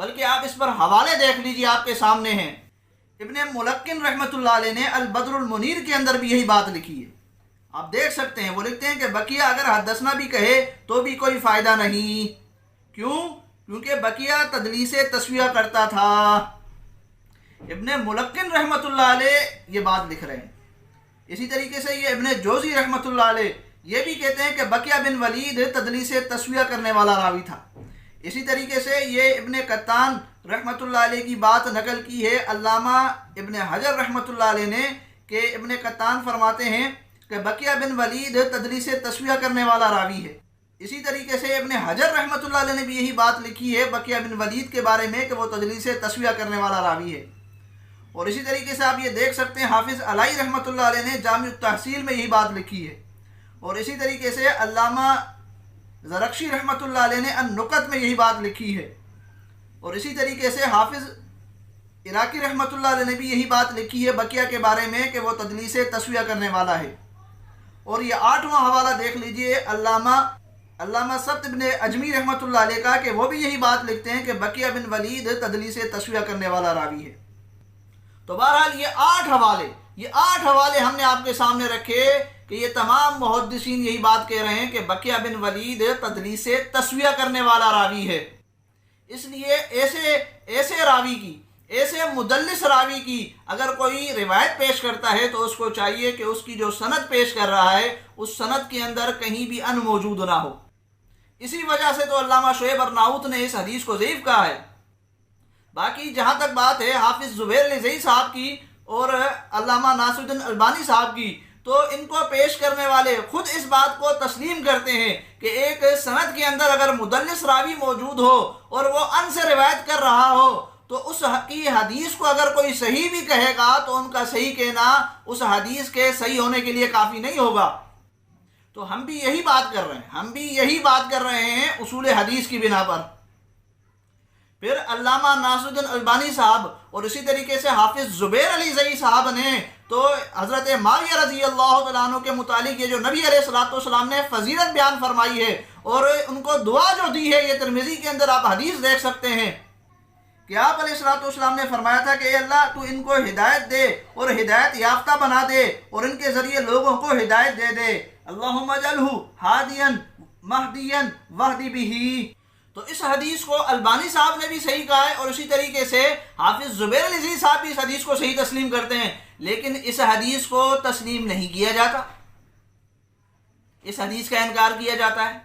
بلکہ آپ اس پر حوالے دیکھ لیجیے، آپ کے سامنے ہیں۔ ابن ملقن رحمۃ اللہ علیہ نے البدر المنیر کے اندر بھی یہی بات لکھی ہے، آپ دیکھ سکتے ہیں۔ وہ لکھتے ہیں کہ بقیہ اگر حدثنا بھی کہے تو بھی کوئی فائدہ نہیں۔ کیوں؟ کیونکہ بقیہ تدلیس تسویہ کرتا تھا۔ ابن ملقن رحمۃ اللہ علیہ یہ بات لکھ رہے ہیں۔ اسی طریقے سے یہ ابن جوزی رحمۃ اللہ علیہ یہ بھی کہتے ہیں کہ بقیہ بن ولید تدلیس تسویہ کرنے والا راوی تھا۔ اسی طریقے سے یہ ابن قطان رحمۃ اللہ علیہ کی بات نقل کی ہے علامہ ابن حجر رحمۃ اللہ علیہ نے، کہ ابن قطان فرماتے ہیں کہ بقیہ بن ولید تدلیس تسویہ کرنے والا راوی ہے۔ اسی طریقے سے ابن حجر رحمۃ اللہ علیہ نے بھی یہی بات لکھی ہے بقیہ بن ولید کے بارے میں کہ وہ تدلیس تسویہ کرنے والا راوی ہے۔ اور اسی طریقے سے آپ یہ دیکھ سکتے ہیں حافظ علائی رحمۃ اللہ علیہ نے جامع التحصیل میں یہی بات لکھی ہے۔ اور اسی طریقے سے علامہ زرکشی رحمۃ اللہ علیہ نے النکت میں یہی بات لکھی ہے۔ اور اسی طریقے سے حافظ عراقی رحمۃ اللہ علیہ نے بھی یہی بات لکھی ہے بقیہ کے بارے میں کہ وہ تدلیس تسویہ کرنے والا ہے۔ اور یہ 8واں حوالہ دیکھ لیجئے علامہ سبت ابن اجمی رحمۃ اللہ علیہ کا، کہ وہ بھی یہی بات لکھتے ہیں کہ بقیہ بن ولید تدلیس تسویہ کرنے والا راوی ہے۔ تو بہرحال یہ 8 حوالے ہم نے آپ کے سامنے رکھے کہ یہ تمام محدثین یہی بات کہہ رہے ہیں کہ بقیہ بن ولید تدلیس تسویہ کرنے والا راوی ہے۔ اس لیے ایسے راوی کی، ایسے مدلس راوی کی اگر کوئی روایت پیش کرتا ہے تو اس کو چاہیے کہ اس کی جو سند پیش کر رہا ہے اس سند کے اندر کہیں بھی ان موجود نہ ہو۔ اسی وجہ سے تو علامہ شعیب ارناؤت نے اس حدیث کو ضعیف کہا ہے۔ باقی جہاں تک بات ہے حافظ زبیر الزئی صاحب کی اور علامہ ناصر الدین البانی صاحب کی، تو ان کو پیش کرنے والے خود اس بات کو تسلیم کرتے ہیں کہ ایک سند کے اندر اگر مدلس راوی موجود ہو اور وہ ان سے روایت کر رہا ہو تو اس کی حدیث کو اگر کوئی صحیح بھی کہے گا تو ان کا صحیح کہنا اس حدیث کے صحیح ہونے کے لیے کافی نہیں ہوگا۔ تو ہم بھی یہی بات کر رہے ہیں اصول حدیث کی بنا پر۔ پھر علامہ ناصر الدین البانی صاحب اور اسی طریقے سے حافظ زبیر علی زئی صاحب نے تو حضرت معاویہ رضی اللہ تعالیٰ عنہ کے متعلق یہ جو نبی علیہ الصلوۃ والسلام نے فضیلت بیان فرمائی ہے اور ان کو دعا جو دی ہے، یہ ترمذی کے اندر آپ حدیث دیکھ سکتے ہیں کہ آپ علیہ الصلوۃ والسلام نے فرمایا تھا کہ اے اللہ تو ان کو ہدایت دے اور ہدایت یافتہ بنا دے اور ان کے ذریعے لوگوں کو ہدایت دے دے، اللہم اجعلہ ہادیا مہدیا واہد بہ۔ تو اس حدیث کو البانی صاحب نے بھی صحیح کہا ہے اور اسی طریقے سے حافظ زبیر الزئی صاحب بھی اس حدیث کو صحیح تسلیم کرتے ہیں، لیکن اس حدیث کو تسلیم نہیں کیا جاتا، اس حدیث کا انکار کیا جاتا ہے۔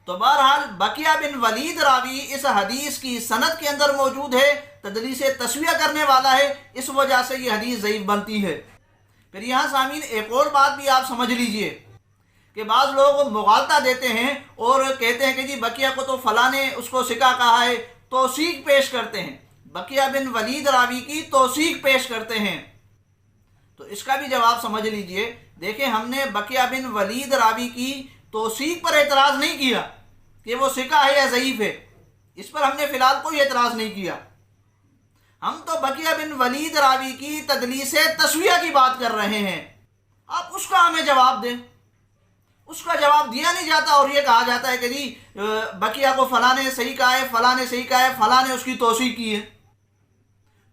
تو بہرحال بقیہ بن ولید راوی اس حدیث کی سند کے اندر موجود ہے، تدلیس تسویہ کرنے والا ہے، اس وجہ سے یہ حدیث ضعیف بنتی ہے۔ پھر یہاں سامعین ایک اور بات بھی آپ سمجھ لیجئے کہ بعض لوگ مغالطہ دیتے ہیں اور کہتے ہیں کہ جی بقیہ کو تو فلاں نے اس کو ثقہ کہا ہے، توثیق پیش کرتے ہیں، بقیہ بن ولید راوی کی توثیق پیش کرتے ہیں۔ تو اس کا بھی جواب سمجھ لیجئے۔ دیکھیں ہم نے بقیہ بن ولید راوی کی توثیق پر اعتراض نہیں کیا کہ وہ ثقہ ہے یا ضعیف ہے، اس پر ہم نے فی الحال کوئی اعتراض نہیں کیا۔ ہم تو بقیہ بن ولید راوی کی تدلیس تسویہ کی بات کر رہے ہیں، آپ اس کا ہمیں جواب دیں۔ اس کا جواب دیا نہیں جاتا اور یہ کہا جاتا ہے کہ جی بقیہ کو فلاں نے صحیح کہا ہے، فلاں نے صحیح کہا ہے، فلاں نے اس کی توثیق کی ہے۔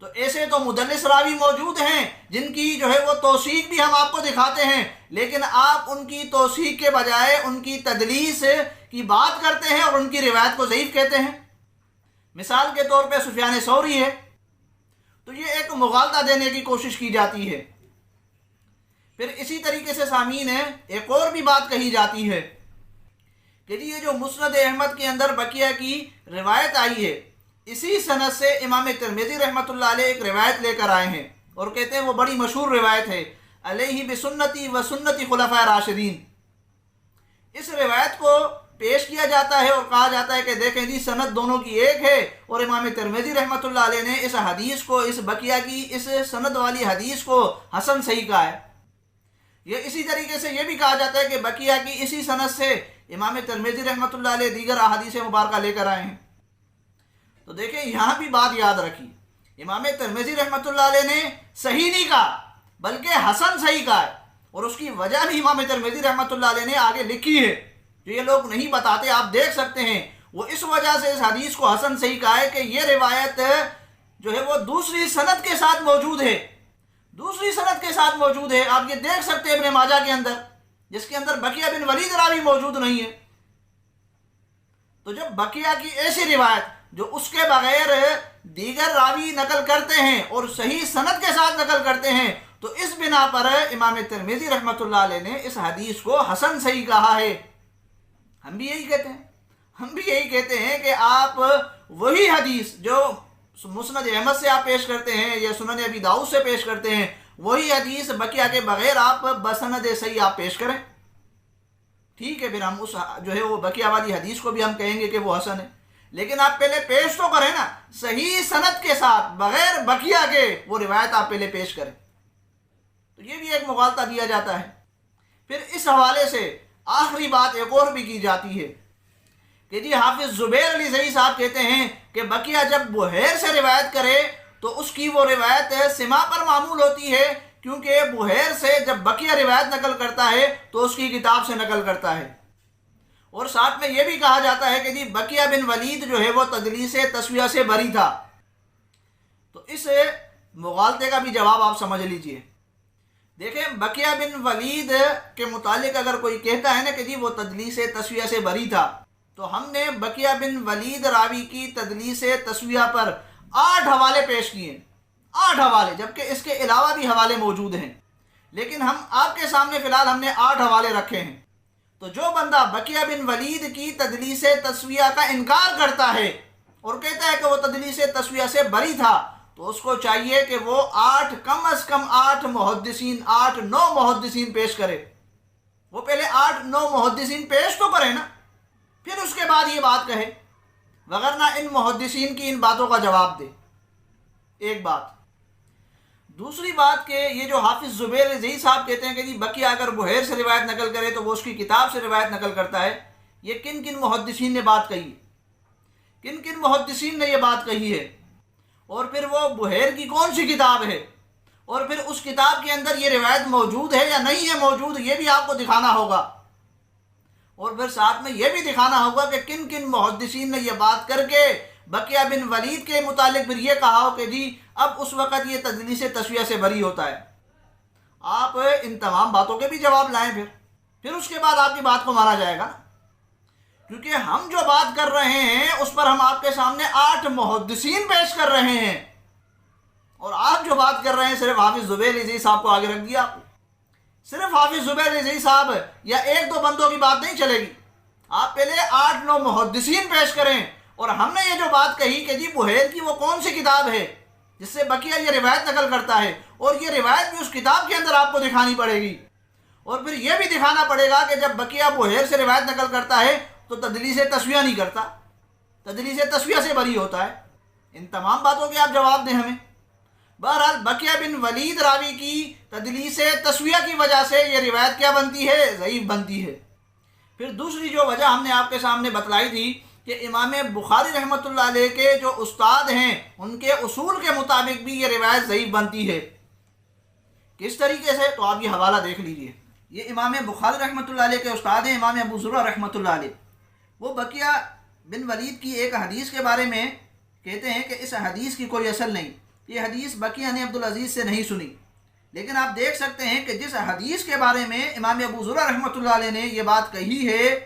تو ایسے تو مدلس راوی موجود ہیں جن کی جو ہے وہ توثیق بھی ہم آپ کو دکھاتے ہیں، لیکن آپ ان کی توثیق کے بجائے ان کی تدلیس کی بات کرتے ہیں اور ان کی روایت کو ضعیف کہتے ہیں۔ مثال کے طور پہ سفیان ثوری ہے، تو یہ ایک مغالطہ دینے کی کوشش کی جاتی ہے۔ پھر اسی طریقے سے سامعین ہے ایک اور بھی بات کہی جاتی ہے کہ یہ جو مسند احمد کے اندر بقیہ کی روایت آئی ہے، اسی سند سے امام ترمذی رحمۃ اللہ علیہ ایک روایت لے کر آئے ہیں اور کہتے ہیں وہ بڑی مشہور روایت ہے، علیہ بسنتی و سنتی خلفاء راشدین۔ اس روایت کو پیش کیا جاتا ہے اور کہا جاتا ہے کہ دیکھیں جی سند دونوں کی ایک ہے، اور امام ترمذی رحمۃ اللہ علیہ نے اس حدیث کو، اس بقیہ کی اس سند والی حدیث کو حسن صحیح کہا ہے۔ یہ اسی طریقے سے یہ بھی کہا جاتا ہے کہ بقیہ کی اسی سند سے امام ترمذی رحمۃ اللہ علیہ دیگر احادیث مبارکہ لے کر آئے ہیں۔ تو دیکھیں یہاں بھی بات یاد رکھی، امام ترمذی رحمۃ اللہ علیہ نے صحیح نہیں کہا بلکہ حسن صحیح کہا ہے، اور اس کی وجہ بھی امام ترمذی رحمۃ اللہ علیہ نے آگے لکھی ہے، جو یہ لوگ نہیں بتاتے۔ آپ دیکھ سکتے ہیں وہ اس وجہ سے اس حدیث کو حسن صحیح کہا ہے کہ یہ روایت جو ہے وہ دوسری سند کے ساتھ موجود ہے، دوسری سند کے ساتھ موجود ہے۔ آپ یہ دیکھ سکتے ہیں ابن ماجہ کے اندر، جس کے اندر بقیہ بن ولید راوی موجود نہیں ہے۔ تو جب بقیہ کی ایسی روایت جو اس کے بغیر دیگر راوی نقل کرتے ہیں اور صحیح سند کے ساتھ نقل کرتے ہیں، تو اس بنا پر امام ترمذی رحمۃ اللہ علیہ نے اس حدیث کو حسن صحیح کہا ہے۔ ہم بھی یہی کہتے ہیں، ہم بھی یہی کہتے ہیں کہ آپ وہی حدیث جو مسند احمد سے آپ پیش کرتے ہیں یا سنن ابی داؤد سے پیش کرتے ہیں، وہی حدیث بقیہ کے بغیر آپ بسند صحیح آپ پیش کریں، ٹھیک ہے، پھر ہم اس جو ہے وہ بقیہ والی حدیث کو بھی ہم کہیں گے کہ وہ حسن ہے، لیکن آپ پہلے پیش تو کریں نا صحیح سند کے ساتھ، بغیر بقیہ کے وہ روایت آپ پہلے پیش کریں۔ تو یہ بھی ایک مغالطہ دیا جاتا ہے۔ پھر اس حوالے سے آخری بات ایک اور بھی کی جاتی ہے کہ جی حافظ زبیر علی زئی صاحب کہتے ہیں کہ بقیہ جب بحیر سے روایت کرے تو اس کی وہ روایت سماع پر معمول ہوتی ہے، کیونکہ بحیر سے جب بقیہ روایت نقل کرتا ہے تو اس کی کتاب سے نقل کرتا ہے۔ اور ساتھ میں یہ بھی کہا جاتا ہے کہ جی بقیہ بن ولید جو ہے وہ تدلیس تسویہ سے بری تھا۔ تو اس مغالطے کا بھی جواب آپ سمجھ لیجئے۔ دیکھیں بقیہ بن ولید کے متعلق اگر کوئی کہتا ہے نا کہ جی وہ تدلیس تسویہ سے بری تھا، تو ہم نے بقیہ بن ولید راوی کی تدلیس تسویہ پر 8 حوالے پیش کیے، 8 حوالے، جبکہ اس کے علاوہ بھی حوالے موجود ہیں، لیکن ہم آپ کے سامنے فی الحال ہم نے 8 حوالے رکھے ہیں۔ تو جو بندہ بقیہ بن ولید کی تدلیس تسویہ کا انکار کرتا ہے اور کہتا ہے کہ وہ تدلیس تسویہ سے بری تھا، تو اس کو چاہیے کہ وہ 8 کم از کم 8 محدثین، 8-9 محدثین پیش کرے۔ وہ پہلے 8-9 محدثین پیش تو کرے نا، پھر اس کے بعد یہ بات کہے، وگرنہ ان محدثین کی ان باتوں کا جواب دے۔ ایک بات۔ دوسری بات کہ یہ جو حافظ زبیر زئی صاحب کہتے ہیں کہ جی بقیہ اگر بحیر سے روایت نقل کرے تو وہ اس کی کتاب سے روایت نقل کرتا ہے، یہ کن کن محدثین نے بات کہی ہے، کن کن محدثین نے یہ بات کہی ہے، اور پھر وہ بحیر کی کون سی کتاب ہے، اور پھر اس کتاب کے اندر یہ روایت موجود ہے یا نہیں ہے موجود، یہ بھی آپ کو دکھانا ہوگا، اور پھر ساتھ میں یہ بھی دکھانا ہوگا کہ کن کن محدثین نے یہ بات کر کے بقیہ بن ولید کے متعلق پھر یہ کہا ہو کہ جی اب اس وقت یہ تدلیس تسویہ سے بری ہوتا ہے۔ آپ ان تمام باتوں کے بھی جواب لائیں، پھر اس کے بعد آپ کی بات کو مانا جائے گا، کیونکہ ہم جو بات کر رہے ہیں اس پر ہم آپ کے سامنے 8 محدثین پیش کر رہے ہیں، اور آپ جو بات کر رہے ہیں صرف حافظ زبیر علی زئی صاحب کو آگے رکھ دیا، صرف حافظ زبیر علی زئی صاحب یا 1-2 بندوں کی بات نہیں چلے گی، آپ پہلے 8-9 محدثین پیش کریں، اور ہم نے یہ جو بات کہی کہ جی بحیر کی وہ کون سی کتاب ہے جس سے بقیہ یہ روایت نقل کرتا ہے، اور یہ روایت بھی اس کتاب کے اندر آپ کو دکھانی پڑے گی، اور پھر یہ بھی دکھانا پڑے گا کہ جب بقیہ بحیر سے روایت نقل کرتا ہے تو تدلیس تسویہ نہیں کرتا، تدلیس تسویہ سے بری ہوتا ہے۔ ان تمام باتوں کے آپ جواب دیں ہمیں۔ بہرحال بقیہ بن ولید راوی کی تدلیس تسویہ کی وجہ سے یہ روایت کیا بنتی ہے؟ ضعیف بنتی ہے۔ پھر دوسری جو وجہ ہم نے آپ کے سامنے بتلائی تھی کہ امام بخاری رحمۃ اللہ علیہ کے جو استاد ہیں ان کے اصول کے مطابق بھی یہ روایت ضعیف بنتی ہے۔ کس طریقے سے؟ تو آپ یہ حوالہ دیکھ لیجئے۔ یہ امام بخاری رحمۃ اللہ علیہ کے استاد ہیں امام ابو زرع رحمۃ اللہ علیہ، وہ بقیہ بن ولید کی ایک حدیث کے بارے میں کہتے ہیں کہ اس حدیث کی کوئی اصل نہیں، یہ حدیث بقیہ نے عبدالعزیز سے نہیں سنی، لیکن آپ دیکھ سکتے ہیں کہ جس حدیث کے بارے میں امام ابو زرع رحمۃ اللہ علیہ نے یہ بات کہی ہے،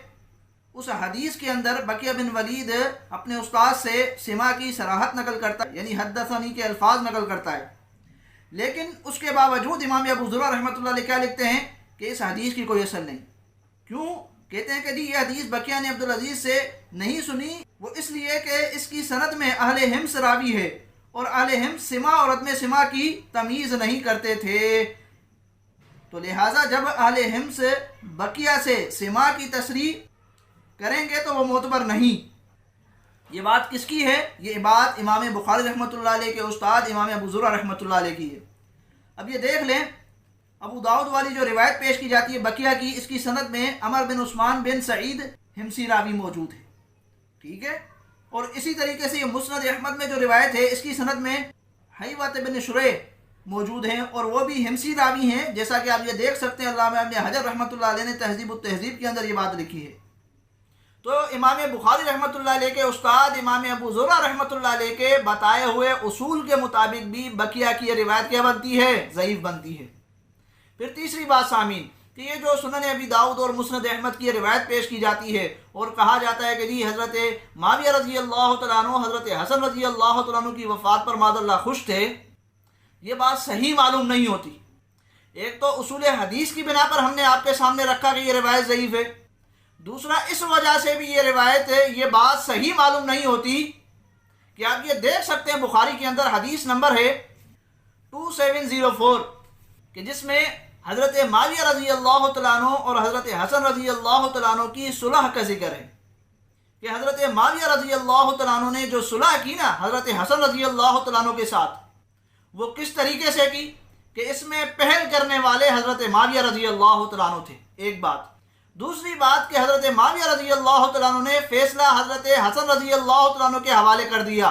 اس حدیث کے اندر بقیہ بن ولید اپنے استاد سے سماع کی صراحت نقل کرتا ہے، یعنی حدثنی کے الفاظ نقل کرتا ہے، لیکن اس کے باوجود امام ابو زرع رحمۃ اللہ علیہ کیا لکھتے ہیں کہ اس حدیث کی کوئی اصل نہیں۔ کیوں؟ کہتے ہیں کہ جی یہ حدیث بقیہ نے عبدالعزیز سے نہیں سنی، وہ اس لیے کہ اس کی سند میں اہل حمص راوی ہے، اور اہل حمص سماع اور عدم سماع کی تمیز نہیں کرتے تھے، تو لہٰذا جب اہل حمص بقیہ سے سماع کی تصریح کریں گے تو وہ معتبر نہیں۔ یہ بات کس کی ہے؟ یہ بات امام بخاری رحمۃ اللہ علیہ کے استاد امام ابو زرع رحمۃ اللہ علیہ کی ہے۔ اب یہ دیکھ لیں، ابو داؤد والی جو روایت پیش کی جاتی ہے بقیہ کی، اس کی سند میں عمر بن عثمان بن سعید حمصی راوی موجود ہے، ٹھیک ہے، اور اسی طریقے سے یہ مسند احمد میں جو روایت ہے اس کی سند میں حیوۃ بن شریح موجود ہیں، اور وہ بھی حمصی راوی ہیں، جیسا کہ آپ یہ دیکھ سکتے ہیں علامہ ابن حجر رحمۃ اللہ علیہ نے تہذیب التہذیب کے اندر یہ بات لکھی ہے۔ تو امام بخاری رحمۃ اللہ علیہ کے استاد امام ابو زرع رحمۃ اللہ علیہ کے بتائے ہوئے اصول کے مطابق بھی بقیہ کی یہ روایت کیا بنتی ہے؟ ضعیف بنتی ہے۔ پھر تیسری بات سامعین کہ یہ جو سنن ابی داؤد اور مسند احمد کی روایت پیش کی جاتی ہے اور کہا جاتا ہے کہ جی حضرت معاویہ رضی اللہ تعالیٰ عنہ حضرت حسن رضی اللہ تعالیٰ عنہ کی وفات پر معاذ اللہ خوش تھے، یہ بات صحیح معلوم نہیں ہوتی۔ ایک تو اصول حدیث کی بنا پر ہم نے آپ کے سامنے رکھا کہ یہ روایت ضعیف ہے، دوسرا اس وجہ سے بھی یہ روایت یہ بات صحیح معلوم نہیں ہوتی کہ آپ یہ دیکھ سکتے ہیں بخاری کے اندر حدیث نمبر ہے 2704 کہ جس میں حضرت معاویہ رضی اللہ تعالیٰ عنہ اور حضرت حسن رضی اللہ تعالیٰ عنہ کی صلح کا ذکر ہے کہ حضرت معاویہ رضی اللہ تعالیٰ عنہ نے جو صلح کی نا حضرت حسن رضی اللہ تعالیٰ عنہ کے ساتھ، وہ کس طریقے سے کی کہ اس میں پہل کرنے والے حضرت معاویہ رضی اللہ تعالیٰ عنہ تھے، ایک بات۔ دوسری بات کہ حضرت معاویہ رضی اللہ تعالیٰ عنہ نے فیصلہ حضرت حسن رضی اللہ تعالیٰ عنہ کے حوالے کر دیا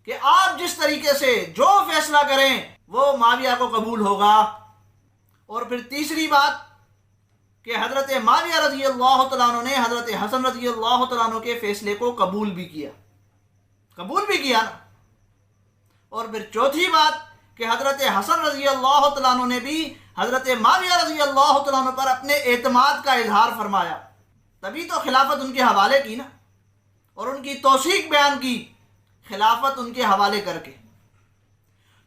کہ آپ جس طریقے سے جو فیصلہ کریں وہ معاویہ کو قبول ہوگا۔ اور پھر تیسری بات کہ حضرت معاویہ رضی اللہ تعالیٰ عنہ نے حضرت حسن رضی اللہ تعالیٰ عنہ کے فیصلے کو قبول بھی کیا نا۔ اور پھر چوتھی بات کہ حضرت حسن رضی اللہ تعالیٰ عنہ نے بھی حضرت معاویہ رضی اللہ تعالیٰ عنہ پر اپنے اعتماد کا اظہار فرمایا، تبھی تو خلافت ان کے حوالے کی نا، اور ان کی توثیق بیان کی خلافت ان کے حوالے کر کے۔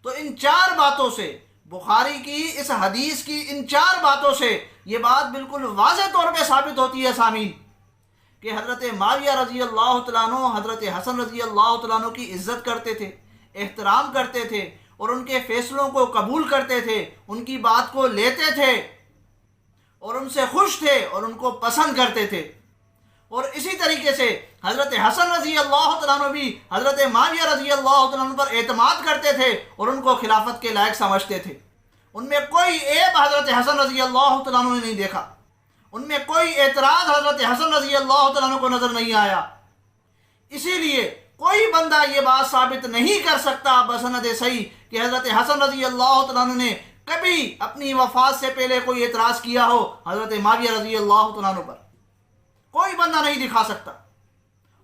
تو ان چار باتوں سے بخاری کی اس حدیث کی ان چار باتوں سے یہ بات بالکل واضح طور پہ ثابت ہوتی ہے سامعین کہ حضرت معاویہ رضی اللہ تعالیٰ عنہ حضرت حسن رضی اللہ تعالیٰ عنہ کی عزت کرتے تھے، احترام کرتے تھے، اور ان کے فیصلوں کو قبول کرتے تھے، ان کی بات کو لیتے تھے اور ان سے خوش تھے اور ان کو پسند کرتے تھے۔ اور اسی طریقے سے حضرت حسن رضی اللہ تعالیٰ عنہ بھی حضرت معاویہ رضی اللہ تعالیٰ عنہ پر اعتماد کرتے تھے اور ان کو خلافت کے لائق سمجھتے تھے۔ ان میں کوئی عیب حضرت حسن رضی اللہ تعالیٰ عنہ نے نہیں دیکھا، ان میں کوئی اعتراض حضرت حسن رضی اللہ تعالیٰ عنہ کو نظر نہیں آیا۔ اسی لیے کوئی بندہ یہ بات ثابت نہیں کر سکتا بسند صحیح کہ حضرت حسن رضی اللہ تعالیٰ عنہ نے کبھی اپنی وفات سے پہلے کوئی اعتراض کیا ہو حضرت معاویہ رضی اللہ تعالیٰ عنہ پر، کوئی بندہ نہیں دکھا سکتا۔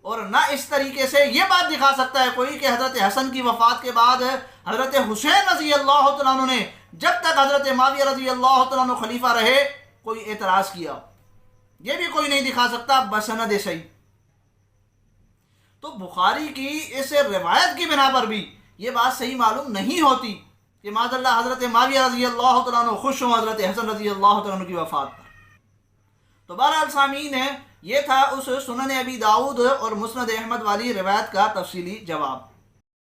اور نہ اس طریقے سے یہ بات دکھا سکتا ہے کوئی کہ حضرت حسن کی وفات کے بعد حضرت حسین رضی اللہ تعالیٰ عنہ نے جب تک حضرت معاویہ رضی اللہ تعالیٰ عنہ خلیفہ رہے کوئی اعتراض کیا ہو، یہ بھی کوئی نہیں دکھا سکتا بسند صحیح۔ تو بخاری کی اس روایت کی بنا پر بھی یہ بات صحیح معلوم نہیں ہوتی کہ معاذ اللہ حضرت معاویہ رضی اللہ تعالیٰ عنہ خوش ہوں حضرت حسن رضی اللہ تعالیٰ عنہ کی وفات پر۔ تو بہرحال سامعین یہ تھا اس سنن ابی داؤد اور مسند احمد والی روایت کا تفصیلی جواب۔